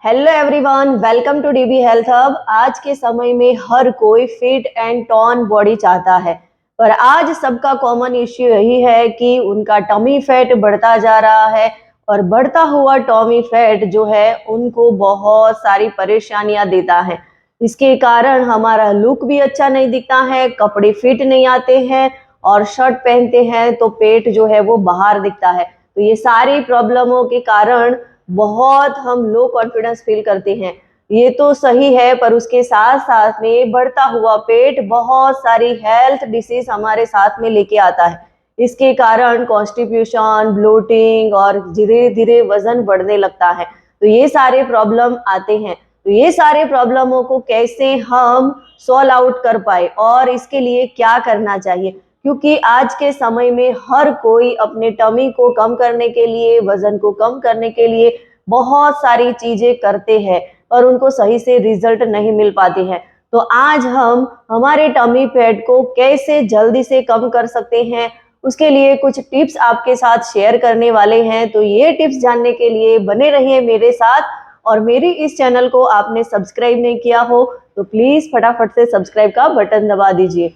Hello everyone, welcome to DB health hub. आज के समय में हर कोई फिट एंड टॉन बॉडी चाहता है, पर आज सबका कॉमन इश्यू यही है कि उनका टमी फैट बढ़ता जा रहा है और बढ़ता हुआ टॉमी फैट जो है उनको बहुत सारी परेशानियां देता है। इसके कारण हमारा लुक भी अच्छा नहीं दिखता है, कपड़े फिट नहीं आते हैं और शर्ट पहनते हैं तो पेट जो है वो बाहर दिखता है। तो ये सारी प्रॉब्लमों के कारण बहुत हम लो कॉन्फिडेंस फील करते हैं। ये तो सही है, पर उसके साथ साथ में बढ़ता हुआ पेट बहुत सारी हेल्थ डिसीज हमारे साथ में लेके आता है। इसके कारण कॉन्स्टिपेशन, ब्लोटिंग और धीरे धीरे वजन बढ़ने लगता है। तो ये सारे प्रॉब्लम आते हैं। तो ये सारे प्रॉब्लमों को कैसे हम सॉल्व आउट कर पाए और इसके लिए क्या करना चाहिए, क्योंकि आज के समय में हर कोई अपने टमी को कम करने के लिए, वजन को कम करने के लिए बहुत सारी चीजें करते हैं और उनको सही से रिजल्ट नहीं मिल पाती है। तो आज हम हमारे टमी फैट को कैसे जल्दी से कम कर सकते हैं, उसके लिए कुछ टिप्स आपके साथ शेयर करने वाले हैं। तो ये टिप्स जानने के लिए बने रहिए मेरे साथ। और मेरी इस चैनल को आपने सब्सक्राइब नहीं किया हो तो प्लीज फटाफट से सब्सक्राइब का बटन दबा दीजिए।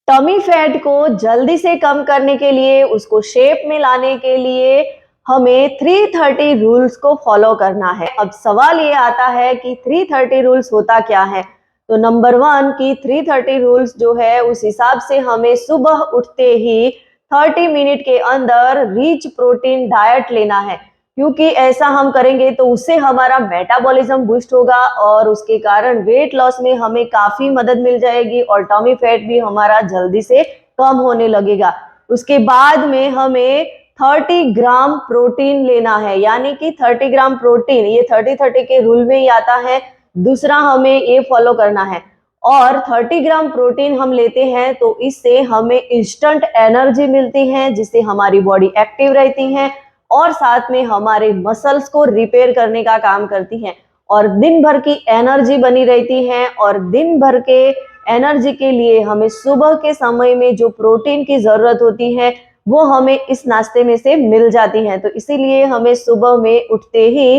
टमी फैट को जल्दी से कम करने के लिए, उसको शेप में लाने के लिए हमें 330 रूल्स को फॉलो करना है। अब सवाल ये आता है कि 330 रूल्स होता क्या है। तो नंबर 1 की 330 रूल्स जो है उस हिसाब से हमें सुबह उठते ही 30 मिनट के अंदर रिच प्रोटीन डाइट लेना है, क्योंकि ऐसा हम करेंगे तो उससे हमारा मेटाबॉलिज्म बूस्ट होगा और उसके कारण वेट लॉस में हमें काफी मदद मिल जाएगी और टॉमी फैट भी हमारा जल्दी से कम होने लगेगा। उसके बाद में हमें 30 ग्राम प्रोटीन लेना है, यानी कि 30 ग्राम प्रोटीन, ये 30-30 के रूल में ही आता है। दूसरा हमें ये फॉलो करना है, और 30 ग्राम प्रोटीन हम लेते हैं तो इससे हमें इंस्टेंट एनर्जी मिलती है, जिससे हमारी बॉडी एक्टिव रहती है और साथ में हमारे मसल्स को रिपेयर करने का काम करती है और दिन भर की एनर्जी बनी रहती है। और दिन भर के एनर्जी के लिए हमें सुबह के समय में जो प्रोटीन की जरूरत होती है वो हमें इस नाश्ते में से मिल जाती है। तो इसीलिए हमें सुबह में उठते ही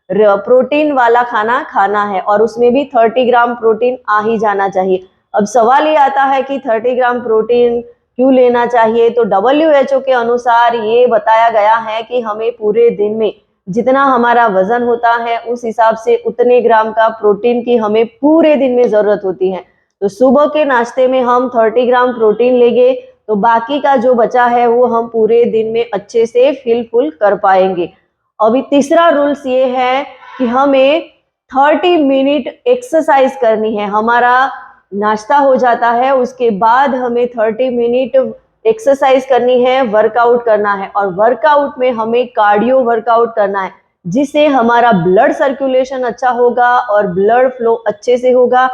प्रोटीन वाला खाना खाना है और उसमें भी 30 ग्राम प्रोटीन आ ही जाना चाहिए। अब सवाल ये आता है कि 30 ग्राम प्रोटीन क्यों लेना चाहिए। तो WHO के अनुसार ये बताया गया है कि हमें पूरे दिन में जितना हमारा वजन होता है उस हिसाब से उतने ग्राम का प्रोटीन की हमें पूरे दिन में जरूरत होती है। तो सुबह के नाश्ते में हम 30 ग्राम प्रोटीन लेंगे तो बाकी का जो बचा है वो हम पूरे दिन में अच्छे से फिल कर पाएंगे। अभी तीसरा रूल्स ये है कि हमें 30 मिनट एक्सरसाइज करनी है। हमारा नाश्ता हो जाता है, उसके बाद हमें 30 मिनट एक्सरसाइज करनी है, वर्कआउट करना है। और वर्कआउट में हमें कार्डियो वर्कआउट करना है, जिससे हमारा ब्लड सर्कुलेशन अच्छा होगा और ब्लड फ्लो अच्छे से होगा।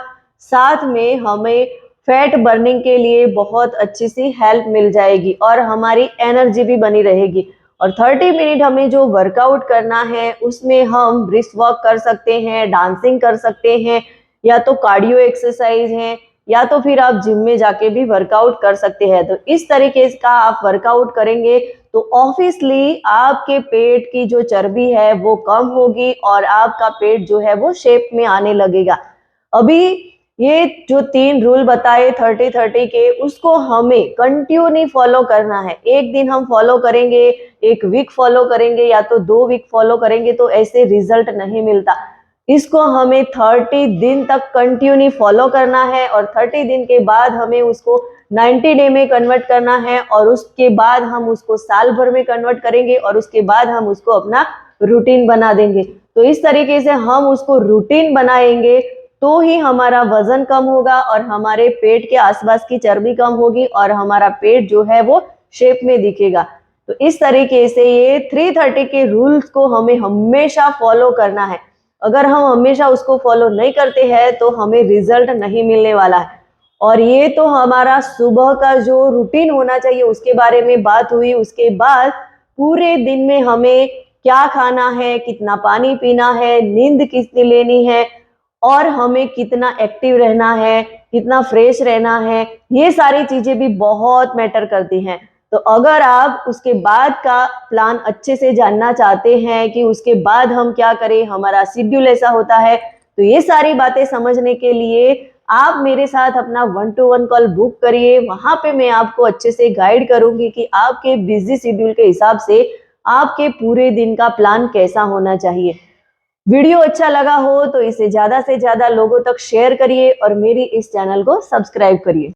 साथ में हमें फैट बर्निंग के लिए बहुत अच्छी सी हेल्प मिल जाएगी और हमारी एनर्जी भी बनी रहेगी। और 30 मिनट हमें जो वर्कआउट करना है उसमें हम ब्रिस्क वॉक कर सकते हैं, डांसिंग कर सकते हैं, या तो कार्डियो एक्सरसाइज है, या तो फिर आप जिम में जाके भी वर्कआउट कर सकते हैं। तो इस तरीके का आप वर्कआउट करेंगे तो ऑब्वियसली आपके पेट की जो चर्बी है वो कम होगी और आपका पेट जो है वो शेप में आने लगेगा। अभी ये जो 3 रूल बताए 30-30 के, उसको हमें कंटिन्यू फॉलो करना है। एक दिन हम फॉलो करेंगे, एक वीक फॉलो करेंगे या तो 2 वीक फॉलो करेंगे तो ऐसे रिजल्ट नहीं मिलता। इसको हमें 30 दिन तक कंटिन्यू फॉलो करना है और 30 दिन के बाद हमें उसको 90 डे में कन्वर्ट करना है और उसके बाद हम उसको साल भर में कन्वर्ट करेंगे और उसके बाद हम उसको अपना रूटीन बना देंगे। तो इस तरीके से हम उसको रूटीन बनाएंगे तो ही हमारा वजन कम होगा और हमारे पेट के आसपास की चर्बी कम होगी और हमारा पेट जो है वो शेप में दिखेगा। तो इस तरीके से ये 330 के रूल्स को हमें हमेशा फॉलो करना है। अगर हम हमेशा उसको फॉलो नहीं करते हैं तो हमें रिजल्ट नहीं मिलने वाला है। और ये तो हमारा सुबह का जो रूटीन होना चाहिए उसके बारे में बात हुई। उसके बाद पूरे दिन में हमें क्या खाना है, कितना पानी पीना है, नींद कितनी लेनी है और हमें कितना एक्टिव रहना है, कितना फ्रेश रहना है, ये सारी चीजें भी बहुत मैटर करती हैं। तो अगर आप उसके बाद का प्लान अच्छे से जानना चाहते हैं कि उसके बाद हम क्या करें, हमारा शेड्यूल ऐसा होता है, तो ये सारी बातें समझने के लिए आप मेरे साथ अपना 1-to-1 कॉल बुक करिए। वहां पे मैं आपको अच्छे से गाइड करूंगी कि आपके बिजी शेड्यूल के हिसाब से आपके पूरे दिन का प्लान कैसा होना चाहिए। वीडियो अच्छा लगा हो तो इसे ज्यादा से ज्यादा लोगों तक शेयर करिए और मेरी इस चैनल को सब्सक्राइब करिए।